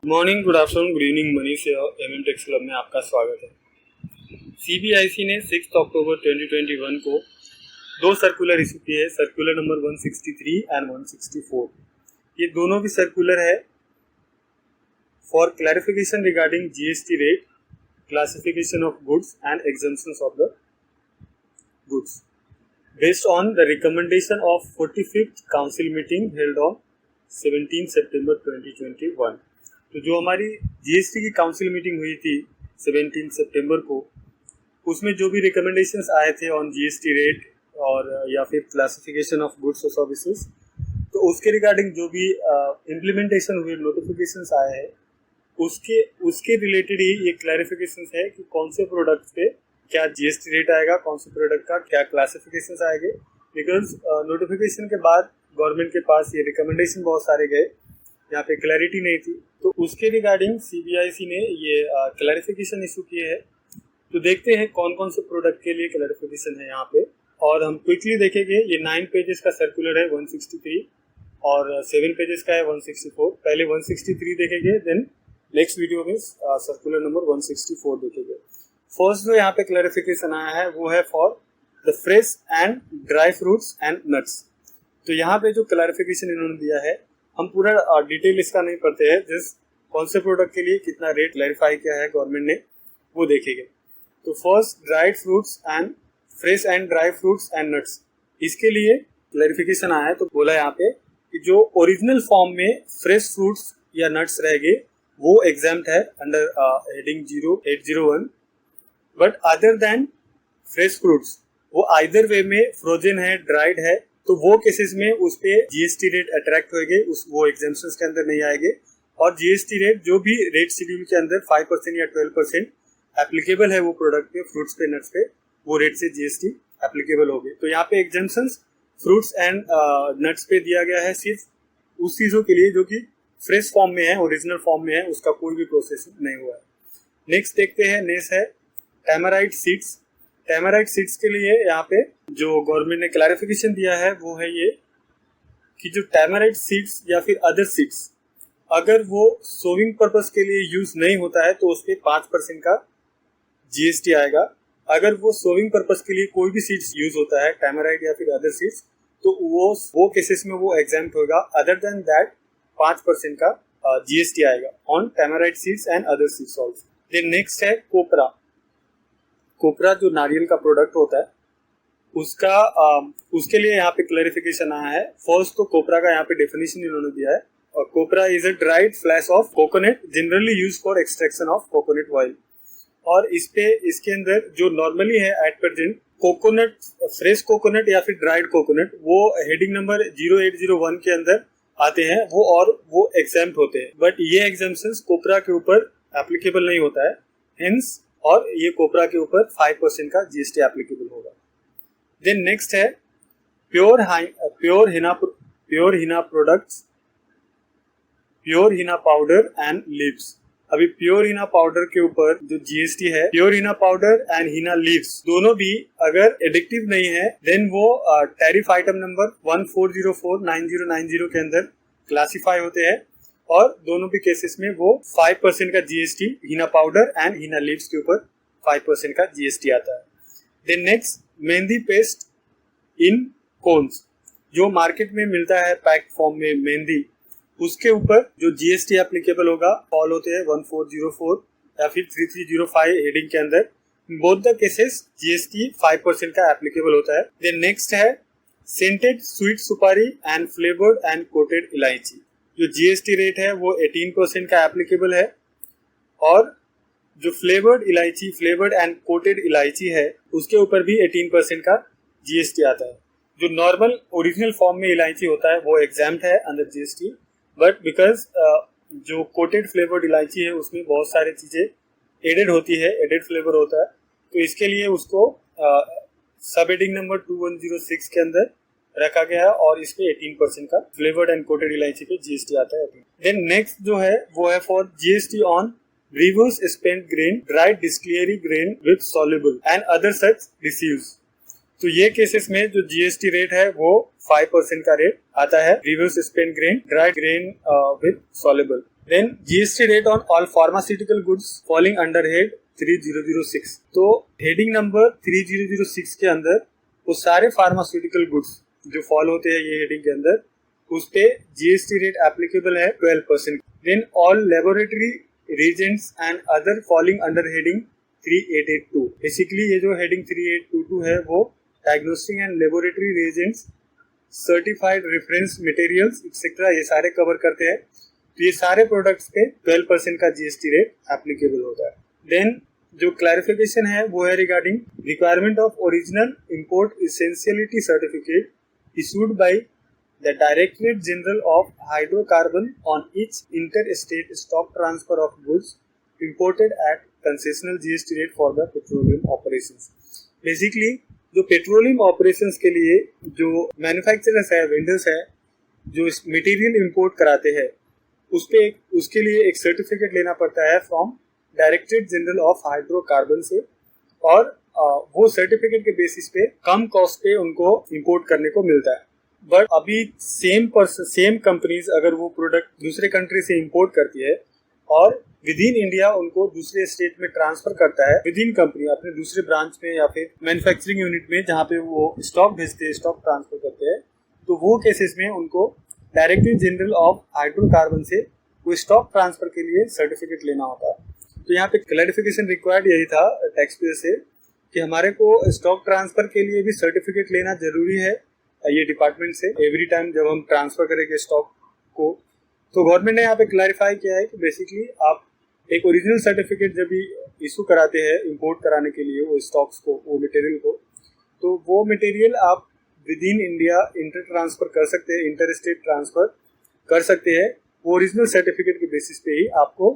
Morning, good afternoon, good evening. Manish MM tax club में आपका स्वागत है। सीबीआईसी ने 6 अक्टूबर 2021 को दो सर्कुलर इशू किए हैं, सर्कुलर नंबर 163 एंड 164। ये दोनों भी सर्कुलर है for clarification regarding GST rate, classification of goods and exemptions of the goods based on the recommendation of 45th council meeting held on 17 सितंबर 2021। तो जो हमारी जीएसटी की काउंसिल मीटिंग हुई थी 17 सितंबर को, उसमें जो भी रिकमेंडेशंस आए थे ऑन जीएसटी रेट और या फिर क्लासिफिकेशन ऑफ गुड्स और सर्विसेज, तो उसके रिगार्डिंग जो भी इम्प्लीमेंटेशन हुए, नोटिफिकेशंस आए हैं, उसके रिलेटेड ही ये क्लैरिफिकेशंस है कि कौन से प्रोडक्ट्स पे क्या जीएसटी रेट आएगा, कौन से प्रोडक्ट का क्या क्लासिफिकेशंस आएंगे। बिकॉज नोटिफिकेशन के बाद गवर्नमेंट के पास ये रिकमेंडेशन बहुत सारे गए, यहाँ पे क्लैरिटी नहीं थी, तो उसके रिगार्डिंग सीबीआईसी ने ये क्लैरिफिकेशन इशू किए हैं। तो देखते हैं कौन कौन से प्रोडक्ट के लिए क्लैरिफिकेशन है यहाँ पे, और हम क्विकली देखेंगे। ये 9 पेजेस का सर्कुलर है 163 और 7 पेजेस का है 164। पहले 163 देखेंगे, देन नेक्स्ट वीडियो में सर्कुलर नंबर 164 देखेंगे। फर्स्ट जो यहाँ पे क्लैरिफिकेशन आया है वो है for the fresh and dry fruits and nuts. तो यहाँ पे जो क्लैरिफिकेशन इन्होंने दिया है, हम पूरा डिटेल इसका नहीं पढ़ते हैं, जस्ट कौन से प्रोडक्ट के लिए कितना रेट क्लैरिफाई किया है गवर्नमेंट ने, वो देखेंगे। तो first, dried fruits and fresh and dry fruits and nuts, इसके लिए क्लैरिफिकेशन आया है। तो बोला यहाँ पे कि जो ओरिजिनल फॉर्म में फ्रेश फ्रूट्स या नट्स रहेंगे वो एग्जाम्प्ट है under heading 0801, but other than fresh fruits, वो आइदर वे में फ्रोजन है, ड्राइड है, तो वो केसेस में उस पे जीएसटी रेट अट्रैक्ट होंगे, वो एग्जाम्पशंस के अंदर नहीं आएंगे। और जीएसटी रेट जो भी रेट शेड्यूल के अंदर 5% या 12% एप्लीकेबल है वो प्रोडक्ट पे, फ्रूट्स पे, नट्स पे, वो रेट से जीएसटी एप्लीकेबल होगी। तो यहाँ पे एग्जाम्पशंस फ्रूट्स एंड नट्स पे दिया गया है सिर्फ उस चीजों के लिए जो कि फ्रेश फॉर्म में है, ओरिजिनल फॉर्म में है, उसका कोई भी प्रोसेसिंग नहीं हुआ है। नेक्स्ट देखते हैं, नेक्स्ट है टैमराइट सीड्स। टैमराइट सीड्स के लिए यहाँ पे जो गवर्नमेंट ने क्लैरिफिकेशन दिया है वो है ये कि जो टैमराइट सीड्स या फिर अदर सीड्स, अगर वो सोविंग पर्पस के लिए यूज नहीं होता है तो उस पर 5% का जीएसटी आएगा। अगर वो सोविंग पर्पस के लिए कोई भी सीड्स यूज होता है, टैमराइट या फिर अदर सीड्स, तो वो केसेस में वो एग्जाम्प्ट होगा। अदर देन दैट 5% का जीएसटी आएगा on tamarind seeds and other seeds also. Then next है कोपरा। कोपरा जो नारियल का प्रोडक्ट होता है उसके लिए यहाँ पे क्लैरिफिकेशन आया है। फर्स्ट तो कोपरा का यहाँ पे डेफिनेशन इन्होंने दिया है, और copra is a dried flesh of coconut generally use for extraction of coconut oil. और इसके अंदर जो नॉर्मली है at present coconut, fresh coconut या फिर ड्राइड कोकोनट, वो हेडिंग नंबर 0801 के अंदर आते हैं वो एग्जाम्प्ट होते हैं, बट ये एग्जाम्पशंस कोपरा के ऊपर एप्लीकेबल नहीं होता है, हेंस, और ये कोपरा के ऊपर 5% का जीएसटी एप्लीकेबल होगा। देन नेक्स्ट है pure Hina products, pure Hina powder and leaves. अभी प्योर हिना पाउडर के ऊपर जो जीएसटी है, pure Hina powder and Hina leaves दोनों भी अगर एडिक्टिव नहीं है, देन वो टैरिफ आइटम नंबर 14049090 के अंदर क्लासिफाई होते हैं, और दोनों भी केसेस में वो 5% का GST Hina powder and Hina leaves के ऊपर 5% का जीएसटी आता है। Then next, mehndi paste in cons, जो मार्केट में मिलता है पैक्ड फॉर्म में मेहंदी, उसके ऊपर जो जीएसटी एप्लीकेबल होगा फॉल होते हैं 1404 या फिर 3305 हेडिंग के अंदर। बोथ द केसेस जीएसटी 5% का एप्लीकेबल होता है। देन नेक्स्ट है सेंटेड स्वीट सुपारी एंड फ्लेवर्ड एंड कोटेड इलायची। जो जीएसटी रेट है वो 18% का एप्लीकेबल है, और जो फ्लेवर्ड एंड कोटेड इलायची है उसके ऊपर भी 18% का जीएसटी आता है। जो नॉर्मल ओरिजिनल फॉर्म में इलायची होता है वो एग्जाम्प्ट है अंडर जीएसटी, बट बिकॉज जो कोटेड फ्लेवर्ड इलायची है उसमें बहुत सारी चीजें एडेड होती है, एडेड फ्लेवर होता है, तो इसके लिए उसको सब हेडिंग नंबर 2106 के अंदर रखा गया है, और इस पे 18% का फ्लेवर्ड एंड कोटेड इलायची पे जीएसटी आता है। देन नेक्स्ट जो है वो है for GST on reverse spent grain, dried distillery grain with soluble and other such receives. तो ये केसेस में जो जीएसटी रेट है वो 5% का रेट आता है, reverse spent grain, dried grain with soluble. Then GST rate on all pharmaceutical goods falling under head 3006। तो हेडिंग नंबर 3006 के अंदर वो सारे फार्मास्यूटिकल गुड्स जो फॉल होते हैं ये हेडिंग के अंदर, उस पे जीएसटी रेट एप्लीकेबल है 12%। Then all laboratory reagents and other falling under heading 3882। Basically ये जो हेडिंग 3822 है वो diagnostic and laboratory reagents, certified reference materials etcetera ये सारे कवर करते हैं। तो ये सारे प्रोडक्ट्स पे 12% का जीएसटी रेट एप्लीकेबल होता है। देन जो क्लैरिफिकेशन है वो है regarding requirement of original import essentiality certificate issued by the directorate general of hydrocarbon on each inter state stock transfer of goods imported at concessional GST rate for the petroleum operations. Basically जो petroleum operations के लिए जो manufacturers है, vendors है, जो material import कराते हैं उसके लिए एक सर्टिफिकेट लेना पड़ता है from directorate general of hydrocarbon से, और वो सर्टिफिकेट के बेसिस पे कम कॉस्ट पे उनको इंपोर्ट करने को मिलता है। बट अभी सेम कंपनीज अगर वो प्रोडक्ट दूसरे कंट्री से इंपोर्ट करती है और विद इन इंडिया उनको दूसरे स्टेट में ट्रांसफर करता है, विद इन कंपनी अपने दूसरे ब्रांच में या फिर मैन्युफैक्चरिंग यूनिट में जहाँ पे वो स्टॉक भेजते हैं, स्टॉक ट्रांसफर करते हैं, तो वो केसेस में उनको डायरेक्टरेट जनरल ऑफ हाइड्रोकार्बन से वो स्टॉक ट्रांसफर के लिए सर्टिफिकेट लेना होता है। तो यहाँ पे क्लैरिफिकेशन रिक्वायर्ड यही था टैक्स पेयर से कि हमारे को स्टॉक ट्रांसफर के लिए भी सर्टिफिकेट लेना जरूरी है ये डिपार्टमेंट से एवरी टाइम जब हम ट्रांसफर करेंगे स्टॉक को। तो गवर्नमेंट ने यहाँ पे क्लैरिफाई किया है कि बेसिकली आप एक ओरिजिनल सर्टिफिकेट जब भी इशू कराते हैं इंपोर्ट कराने के लिए वो स्टॉक्स को, वो मटेरियल को, तो वो मटेरियल आप with in India inter transfer कर सकते हैं, इंटर स्टेट ट्रांसफर कर सकते हैं। वो ओरिजिनल सर्टिफिकेट के बेसिस पे ही आपको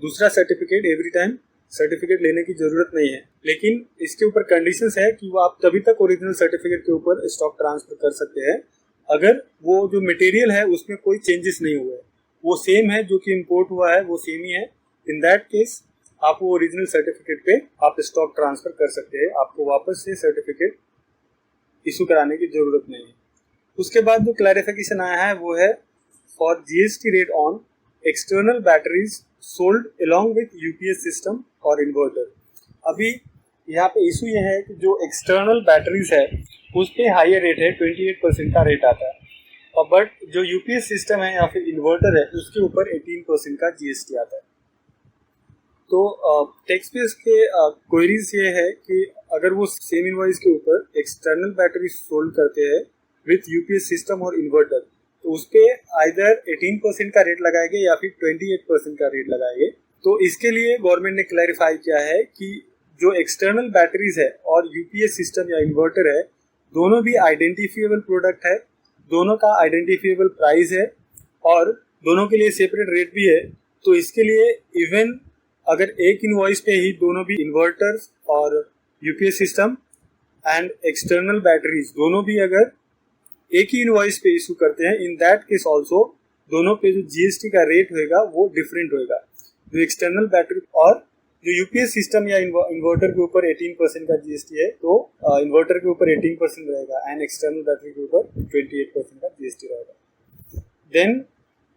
दूसरा सर्टिफिकेट एवरी टाइम सर्टिफिकेट लेने की जरूरत नहीं है। लेकिन इसके ऊपर कंडीशंस है कि वो आप तभी तक ओरिजिनल सर्टिफिकेट के ऊपर स्टॉक ट्रांसफर कर सकते हैं अगर वो जो मटेरियल है उसमें कोई चेंजेस नहीं हुए, वो सेम है, जो कि इंपोर्ट हुआ है वो सेम ही है। इन दैट केस आप वो ओरिजिनल सर्टिफिकेट पे आप स्टॉक ट्रांसफर कर सकते हैं, आपको वापस से सर्टिफिकेट इशू कराने की जरूरत नहीं है। उसके बाद जो क्लैरिफिकेशन आया है वो है for GST rate on external batteries sold along with UPS system और इन्वर्टर। अभी यहाँ पे इशू ये है कि जो एक्सटर्नल बैटरीज है उस पे हायर रेट है, 28% का रेट आता है, और बट जो यूपीएस सिस्टम है या फिर इन्वर्टर है उसके ऊपर 18% का जीएसटी आता है। तो टैक्स पेयर्स के क्वेरीज ये है कि अगर वो सेम इनवॉइस के ऊपर एक्सटर्नल बैटरी सोल्ड करते हैं विथ यूपीएस सिस्टम और इन्वर्टर, तो उस पे आइदर 18% का रेट लगाएंगे या फिर 28% का रेट लगाएंगे। तो इसके लिए गवर्नमेंट ने क्लैरिफाई किया है कि जो एक्सटर्नल बैटरीज है और यूपीएस सिस्टम या इन्वर्टर है, दोनों भी आइडेंटिफिएबल प्रोडक्ट है, दोनों का आइडेंटिफिएबल प्राइस है और दोनों के लिए सेपरेट रेट भी है। तो इसके लिए इवन अगर एक इनवॉइस पे ही दोनों भी इन्वर्टर्स और UPS system and external batteries दोनों भी अगर एक ही इनवॉइस पे इशू करते हैं, इन दैट केस ऑल्सो दोनों पे जो जीएसटी का रेट होएगा वो डिफरेंट होएगा। जो एक्सटर्नल बैटरी और जो यूपीएस सिस्टम या इन्वर्टर के ऊपर 18% का जीएसटी है, तो इन्वर्टर के ऊपर 18% रहेगा एंड एक्सटर्नल बैटरी के ऊपर 28% का जीएसटी रहेगा।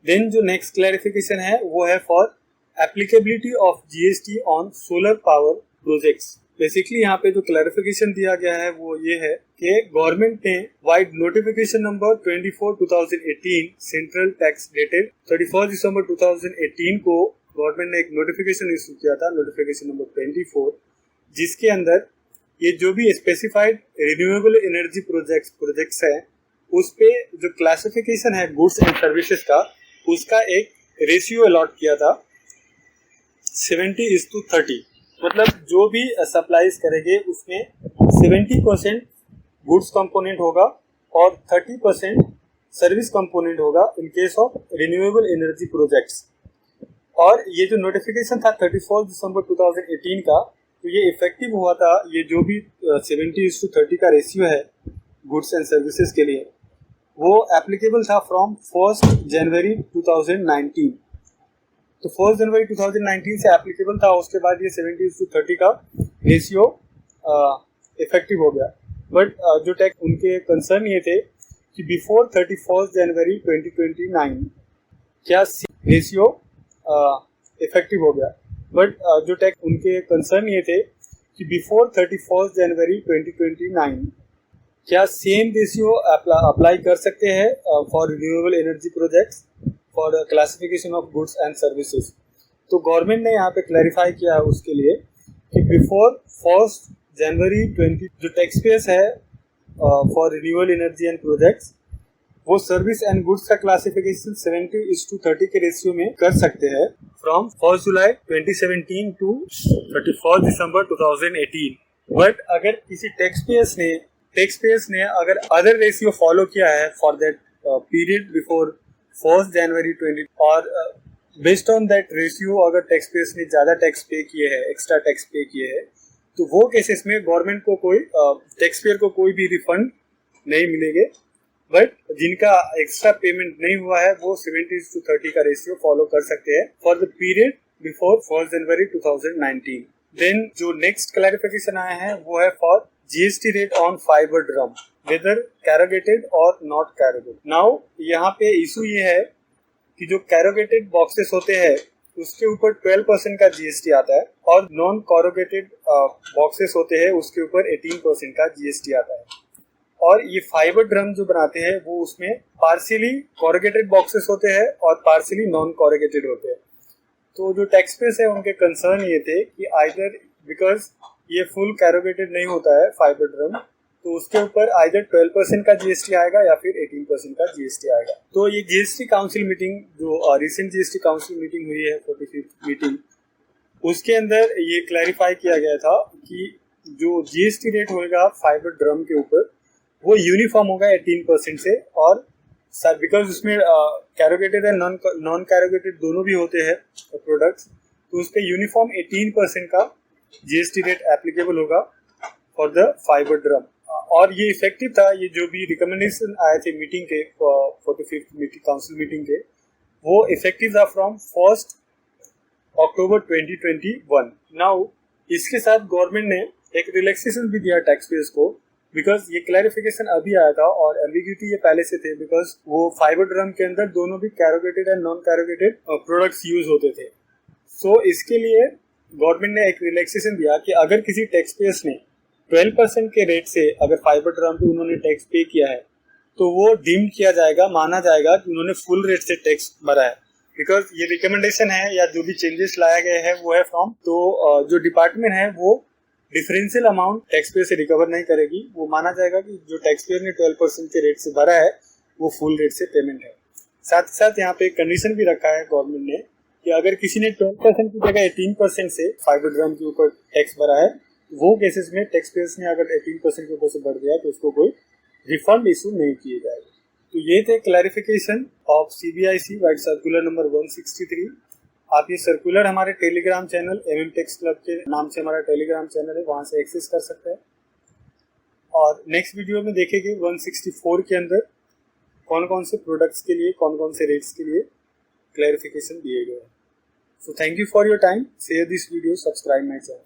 देन जो नेक्स्ट क्लैरिफिकेशन है वो है for applicability of GST on solar power projects. Basically यहाँ पे जो क्लैरिफिकेशन दिया गया है वो ये है कि गवर्नमेंट ने wide notification number 24/2018 central tax dated 31 दिसंबर 2018 को गवर्नमेंट ने एक नोटिफिकेशन इशू किया था, नोटिफिकेशन नंबर 24, जिसके अंदर ये जो भी स्पेसिफाइड रिन्यूएबल एनर्जी प्रोजेक्ट्स हैं उस पे जो क्लासिफिकेशन है गुड्स एंड सर्विसेज का, उसका एक रेशियो अलॉट किया था 70:30। मतलब जो भी सप्लाईज करेंगे उसमें 70% गुड्स कंपोनेंट होगा और 30% सर्विस कंपोनेंट होगा in case of renewable energy projects. और ये जो नोटिफिकेशन था 31 दिसंबर 2018 का, तो ये इफेक्टिव हुआ था, ये जो भी 70:30 का रेशियो है गुड्स एंड सर्विसेज के लिए, वो एप्लीकेबल था फ्रॉम 1 जनवरी 2019। तो 1 जनवरी 2019 से एप्लीकेबल था। उसके बाद ये 70:30 का रेशियो इफेक्टिव हो गया। बट जो टैक्स उनके कंसर्न ये थे कि बिफोर 31 जनवरी 2029 क्या रेशियो इफेक्टिव हो गया। बट जो टैक्स उनके कंसर्न ये थे कि बिफोर 31 जनवरी 2029 क्या सेम रेशियो अप्लाई कर सकते हैं for renewable energy projects for classification of goods and services. तो गवर्नमेंट ने यहाँ पे क्लैरिफाई किया है उसके लिए कि बिफोर 1 जनवरी 20 जो टैक्स पेयर्स है for renewable energy and projects वो सर्विस एंड गुड्स का क्लासिफिकेशन 70:30 के रेशियो में कर सकते हैं फ्रॉम 1 जुलाई 2017 टू 31 दिसंबर 2018। बट अगर किसी टैक्स पेयर्स ने अगर अदर रेशियो फॉलो किया है फॉर दैट पीरियड बिफोर 1 जनवरी 20 और बेस्ड ऑन दैट रेशियो अगर टैक्स पेयर्स ने ज़्यादा टैक्स पे किए हैं, एक्स्ट्रा टैक्स पे किए हैं, तो वो केसेस में गवर्नमेंट को कोई टैक्स पेयर को कोई भी रिफंड नहीं मिलेंगे। बट जिनका एक्स्ट्रा पेमेंट नहीं हुआ है वो 70:30 का रेशियो फॉलो कर सकते हैं for the period before 1 January 2019। Then जो नेक्स्ट क्लैरिफिकेशन आया है वो है for GST rate on fibre drum whether corrugated और नॉट कैरोगेटेड। नाउ यहाँ पे इशू ये है कि जो कैरोगेटेड बॉक्सेस होते हैं उसके ऊपर 12% का जीएसटी आता है और नॉन कैरोगेटेड बॉक्सेस होते हैं उसके ऊपर 18% का जीएसटी आता है। और ये फाइबर ड्रम जो बनाते हैं वो उसमें पार्शियली कैरोगेटेड बॉक्सेस होते हैं और पार्शियली नॉन कैरोगेटेड होते हैं। तो जो टैक्स पेयर्स है उनके कंसर्न ये थे कि आइदर बिकॉज ये फुल कैरोगेटेड नहीं होता है फाइबर ड्रम, तो उसके ऊपर आइदर 12% का जीएसटी आएगा या फिर 18% का जीएसटी आएगा। तो ये जीएसटी काउंसिल मीटिंग जो रिसेंट जीएसटी काउंसिल मीटिंग हुई है 45th मीटिंग, उसके अंदर ये क्लैरिफाई किया गया था कि जो जीएसटी रेट होगा फाइबर ड्रम के ऊपर वो यूनिफॉर्म होगा 18% से। और सर बिकॉज उसमें कैरोगेटेड एंड नॉन कैरोगेटेड दोनों भी होते हैं प्रोडक्ट्स, तो उस पर यूनिफॉर्म 18% का जीएसटी रेट एप्लीकेबल होगा फॉर द फाइबर ड्रम। और ये इफेक्टिव था, ये जो भी रिकमेंडेशन आए थे मीटिंग के 45th मीटिंग काउंसिल मीटिंग के, वो इफेक्टिव था फ्रॉम 1 अक्टूबर 2021। नाउ इसके साथ गवर्नमेंट ने एक रिलैक्सेशन भी दिया टैक्स पेयर्स को, बिकॉज ये क्लैरिफिकेशन अभी आया था और एम्बिग्यूटी ये पहले से थे, बिकॉज वो फाइबर ड्रम के अंदर दोनों भी कैरोगेटेड एंड नॉन कैरोगेटेड प्रोडक्ट्स यूज होते थे। सो इसके लिए गवर्नमेंट ने एक रिलैक्सेशन दिया कि अगर किसी टैक्स पेयर्स ने 12% के रेट से अगर फाइबर ड्रम पे उन्होंने टैक्स पे किया है तो वो डीम्ड किया जाएगा, माना जाएगा कि उन्होंने फुल रेट से टैक्स भरा है। बिकॉज ये रिकमेंडेशन है या जो भी चेंजेस लाया गया है वो है फ्रॉम, तो जो डिपार्टमेंट है वो डिफरेंशियल अमाउंट टैक्स पेयर से रिकवर नहीं करेगी, वो माना जाएगा कि जो टैक्स पेयर ने 12% के रेट से भरा है वो फुल रेट से पेमेंट है। साथ ही साथ यहाँ पे एक कंडीशन भी रखा है गवर्नमेंट ने कि अगर किसी ने 12% की जगह 18% से फाइबर ड्रम के ऊपर टैक्स भरा है, वो केसेस में टैक्स पेयर्स ने अगर 18% के ऊपर से बढ़ गया तो उसको कोई रिफंड इशू नहीं किए जाएगा। तो ये थे clarification of CBIC wide circular number 163। आप ये सर्कुलर हमारे टेलीग्राम चैनल MM-Tax Club के नाम से हमारा टेलीग्राम चैनल है, वहाँ से एक्सेस कर सकते हैं। और नेक्स्ट वीडियो में देखेंगे 164 के अंदर कौन कौन से प्रोडक्ट्स के लिए कौन कौन से रेट्स के लिए क्लैरिफिकेशन दिए गए हैं। So thank you for your time, share this video, subscribe my channel.